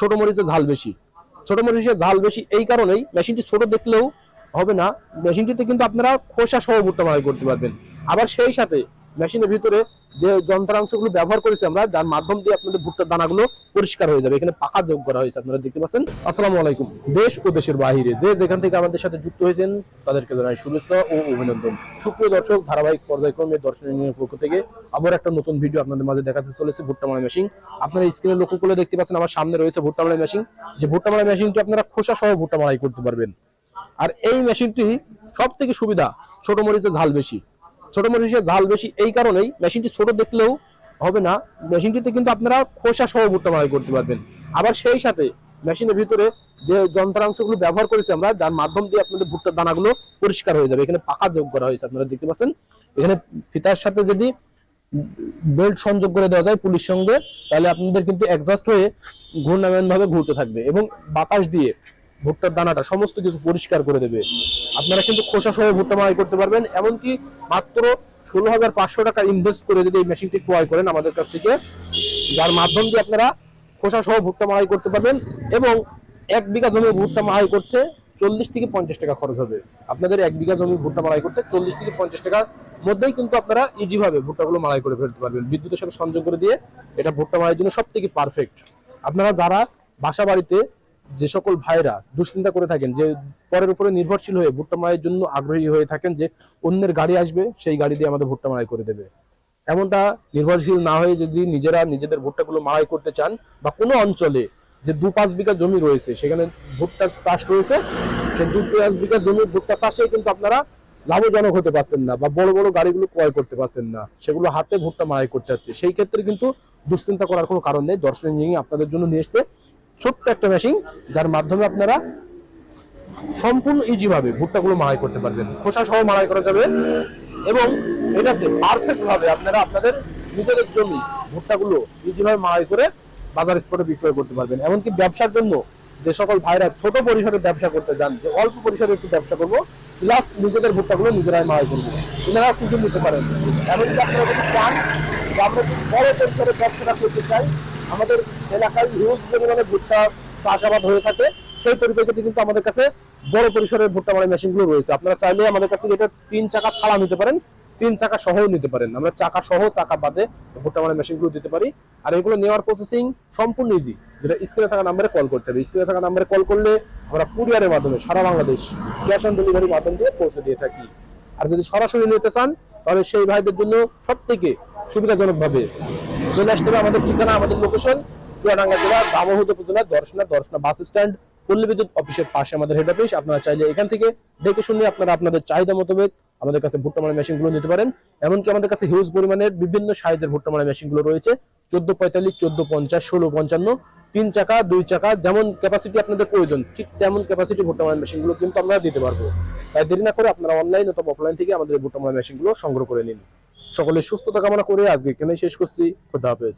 ছোট মরিচের ঝাল বেশি। ছোট মরিচের ঝাল বেশি এই কারণেই মেশিনটি ছোট দেখলেও হবে না, মেশিনটিতে কিন্তু আপনারা খোসা সহ ভুট্টা মাড়াই করতে পারবেন। আবার সেই সাথে মেশিনের ভিতরে যে যন্ত্রাংশগুলো ব্যবহার করেছি আমরা, যার মাধ্যম দিয়ে আপনাদের ভুট্টার দানাগুলো পরিষ্কার হয়ে যাবে। এখানে পাখা যোগ করা হয়েছে, আপনারা দেখতে পাচ্ছেন। আসসালামু আলাইকুম। দেশ ও দেশের বাইরে যে যেখান থেকে আমাদের সাথে যুক্ত হয়েছেন তাদেরকে জানাই শুভেচ্ছা ও অভিনন্দন। সুপ্রিয় দর্শক, ধারাবাহিক পর্যায়ক্রমে দর্শনীয় পক্ষ থেকে আবার একটা নতুন ভিডিও আপনাদের মাঝে দেখাতে চলেছে ভুট্টা মাড়াই মেশিন। আপনারা স্ক্রিনে লক্ষ্য করে দেখতে পাচ্ছেন আমার সামনে রয়েছে ভুট্টা মাড়াই মেশিন। যে ভুট্টা মাড়াই মেশিনটি আপনারা খোসা সহ ভুট্টা মাড়াই করতে পারবেন। আর এই মেশিনটি সব থেকে সুবিধা, ছোট মরিচের ঝাল বেশি। ছোট মরিচের ঝাল বেশি এই কারণেই মেশিনটি ছোট দেখলেও হবে না, মেশিনটিতে কিন্তু আপনারা খোসা সহ ভুট্টা মাড়াই করতে পারবেন। আবার সেই সাথে মেশিনের ভিতরে যে যন্ত্রাংশগুলো ব্যবহার করেছি আমরা, যার মাধ্যম দিয়ে আপনাদের ভুট্টার দানাগুলো পরিষ্কার হয়ে যাবে। এখানে পাখা যোগ করা হয়েছে, আপনারা দেখতে পাচ্ছেন। এখানে ফিতার সাথে যদি বেল্ট সংযোগ করে দেওয়া যায় পুলিশ সঙ্গে, তাহলে আপনাদের কিন্তু অ্যাডজাস্ট হয়ে ঘূর্ণায়মান ভাবে ঘুরতে থাকবে এবং বাতাস দিয়ে ভুট্টার দানাটা সমস্ত কিছু পরিষ্কার করে দেবে। আপনারা কিন্তু খোসা সহ ভুট্টা মাড়াই করতে পারবেন। এমনকি মাত্র 16,500 টাকা ইনভেস্ট করে যদি এই মেশিনটি ক্রয় করেন আমাদের কাছ থেকে, যার মাধ্যম দিয়ে আপনারা খোসা সহ ভুট্টা মাড়াই করতে পারবেন এবং 1 বিঘা জমি ভুট্টা মাড়াই করতে 40 থেকে 50 টাকা খরচ হবে। আপনাদের 1 বিঘা জমি ভুট্টা মাড়াই করতে 40 থেকে 50 টাকার মধ্যেই কিন্তু আপনারা ইজি ভাবে ভুট্টাগুলো মাড়াই করে ফেলতে পারবেন। বিদ্যুতের সাথে সংযোগ করে দিয়ে এটা ভুট্টা মাড়াইয়ের জন্য সব থেকে পারফেক্ট। আপনারা যারা বাসা বাড়িতে যে সকল ভাইরা দুশ্চিন্তা করে থাকেন, যে পরের উপরে নির্ভরশীল হয়ে ভুট্টা মাড়াইয়ের জন্য আগ্রহী হয়ে থাকেন, যে অন্যের গাড়ি আসবে সেই গাড়ি দিয়ে আমাদের ভুট্টা মাড়াই করে দেবে, এমনটা নির্ভরশীল না হয়ে যদি নিজেরা নিজেদের ভুট্টাগুলো মাড়াই করতে চান, বা কোনো অঞ্চলে যে 2-5 বিঘা জমি রয়েছে সেখানে ভুট্টা চাষ রয়েছে, সেই 2-5 বিঘা জমির ভুট্টা চাষে কিন্তু আপনারা লাভজনক হতে পারছেন না, বা বড় বড় গাড়িগুলো ক্রয় করতে পারছেন না, সেগুলো হাতে ভুট্টা মাড়াই করতে হচ্ছে, সেই ক্ষেত্রে কিন্তু দুশ্চিন্তা করার কোনো কারণ নেই। দর্শন ইঞ্জিনিয়ারিং আপনাদের জন্য নিয়ে এসেছে ছোট্ট একটা মেশিন, যার মাধ্যমে আপনারা সম্পূর্ণ ইজি ভাবে ভুট্টাগুলো মাড়াই করতে পারবেন। খোসা সহ মাড়াই করা যাবে এবং এটাতে পারফেক্ট ভাবে আপনারা আপনাদের নিজেদের জমি ভুট্টাগুলো ইজি ভাবে মাড়াই করে বাজার স্পটে বিক্রয় করতে পারবেন। এমনকি ব্যবসার জন্য যে সকল ভাইরা ছোট পরিসরে ব্যবসা করতে যান, যে অল্প পরিসরে একটু ব্যবসা করবো প্লাস নিজেদের ভুট্টাগুলো নিজেরাই মাড়াই করবো, এনারা কিন্তু নিতে পারেন। এমনকি আপনারা যদি চান যে আমরা বড় পরিসরে ব্যবসাটা করতে চাই, আমাদের এলাকায় হিউজ পরিমাণে ভুট্টা চাষাবাদ হয়ে থাকে, সেই পরিপ্রেক্ষিতে কিন্তু আমাদের কাছে বড় পরিসরের ভুট্টা মাড়াই মেশিনগুলো রয়েছে। আপনারা চাইলে আমাদের কাছ থেকে এটা 3 চাকা ছাড়া নিতে পারেন, 3 চাকা সহও নিতে পারেন। আমরা চাকা সহ চাকা বাদে ভুট্টা মাড়াই মেশিনগুলো দিতে পারি। আর এগুলো নেওয়ার প্রসেসিং সম্পূর্ণ ইজি, যেটা স্ক্রিনে থাকা নাম্বারে কল করতে হবে। স্ক্রিনে থাকা নাম্বারে কল করলে আমরা কুরিয়ারের মাধ্যমে সারা বাংলাদেশ ক্যাশ অন ডেলিভারির মাধ্যম দিয়ে পৌঁছে দিয়ে থাকি। আর যদি সরাসরি নিতে চান তাহলে সেই ভাইদের জন্য সবথেকে সুবিধাজনক ভাবে চলে আসতে হবে আমাদের ঠিকানা, আমাদের লোকেশন চুয়াডাঙ্গা জেলা দামোহদ উপজেলা দর্শনা বাস স্ট্যান্ড, পল্লী বিদ্যুৎ অফিসের পাশে আমাদের হেড অফিস। আপনারা চাইলে এখান থেকে দেখে শুনে আপনারা আপনাদের চাহিদা মোতাবেক আমাদের কাছে ভুট্টা মাড়াই মেশিনগুলো নিতে পারেন। এমনকি আমাদের কাছে হিউজ পরিমাণের বিভিন্ন সাইজের ভুট্টা মাড়াই মেশিনগুলো রয়েছে, 1445, 1450, 1655, 3 চাকা 2 চাকা, যেমন ক্যাপাসিটি আপনাদের প্রয়োজন ঠিক তেমন ক্যাপাসিটি ভুট্টা মাড়াই মেশিনগুলো কিন্তু আমরা দিতে পারবো। তাই দেরি না করে আপনারা অনলাইন অথবা অফলাইন থেকে আমাদের ভুট্টা মাড়াই মেশিনগুলো সংগ্রহ করে নিন। সকলের সুস্থতা কামনা করে আজকে এখানেই শেষ করছি। খোদা হাফেজ।